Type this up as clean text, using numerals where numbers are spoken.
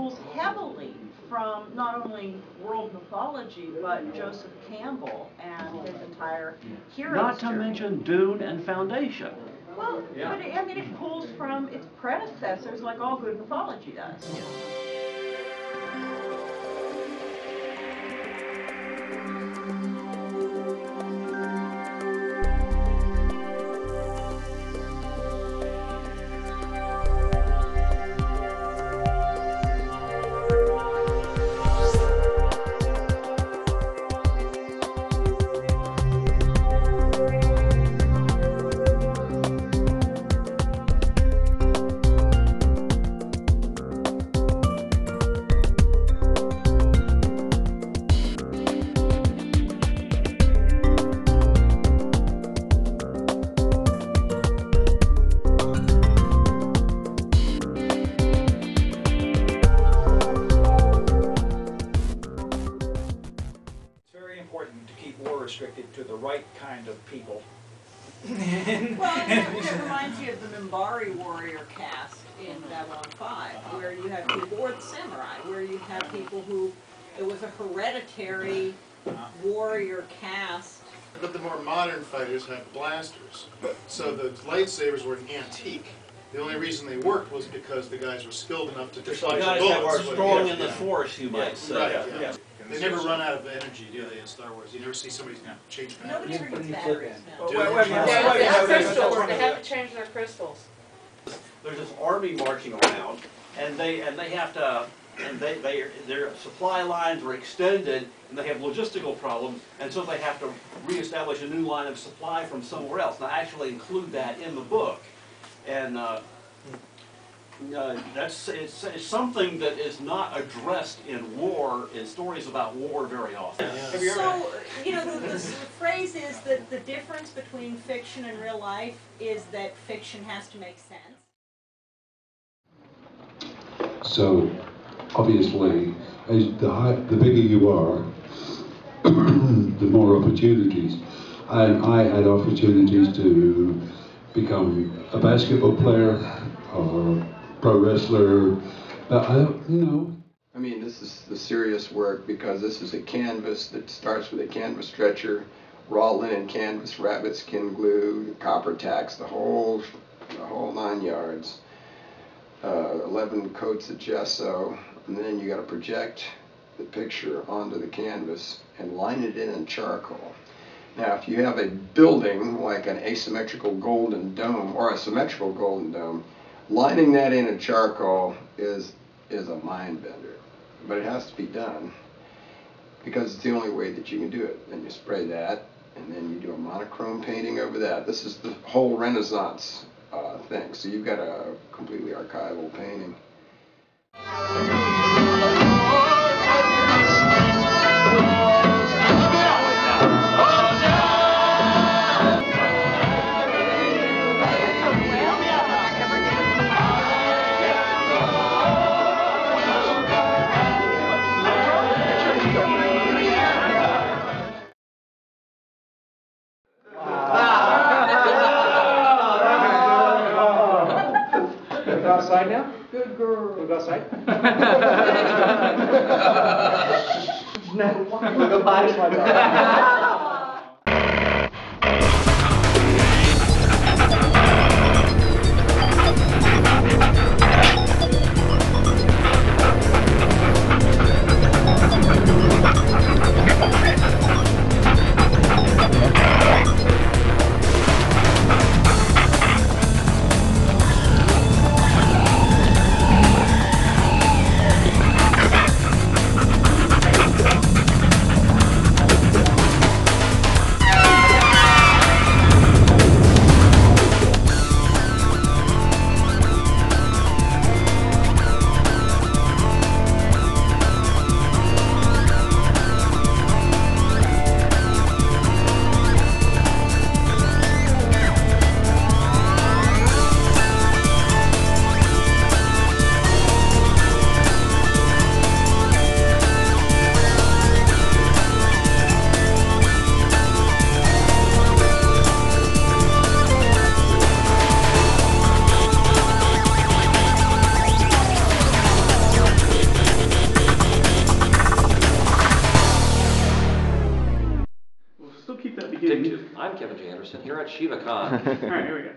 pulls heavily from not only world mythology, but Joseph Campbell and his entire hero Not to journey. mention Dune and Foundation. Well, but I mean, it pulls from its predecessors like all good mythology does. Restricted to the right kind of people. Well, it reminds you of the Minbari warrior caste in Babylon 5, where you have people, or the samurai, where you have people who, it was a hereditary warrior caste. But the more modern fighters have blasters, so the lightsabers were an antique. The only reason they worked was because the guys were skilled enough to dodge bullets. Guys that are strong in the force, you might say. Right, yeah. They never run out of energy, do they, in Star Wars? You never see somebody change batteries. Nobody brings batteries now. Crystals. They have to change their crystals. There's this army marching around, and they have to, and their supply lines are extended, and they have logistical problems, and so they have to reestablish a new line of supply from somewhere else. And I actually include that in the book, and it's something that is not addressed in war, in stories about war very often. So, you know, the phrase is that the difference between fiction and real life is that fiction has to make sense. So, obviously, as the bigger you are, the more opportunities. And I had opportunities to become a basketball player or pro wrestler, but I don't, you know. I mean, this is the serious work because this is a canvas that starts with a canvas stretcher, raw linen canvas, rabbit skin glue, copper tacks, the whole 9 yards. 11 coats of gesso, and then you got to project the picture onto the canvas and line it in charcoal. Now, if you have a building like an asymmetrical golden dome or a symmetrical golden dome, lining that in charcoal is a mind bender, but it has to be done because it's the only way that you can do it. Then you spray that, and then you do a monochrome painting over that. This is the whole Renaissance thing. So you've got a completely archival painting. Outside now? Good girl. We'll go outside? No. We'll go body slide. Kevin J. Anderson here at SheVaCon. All right, here we go.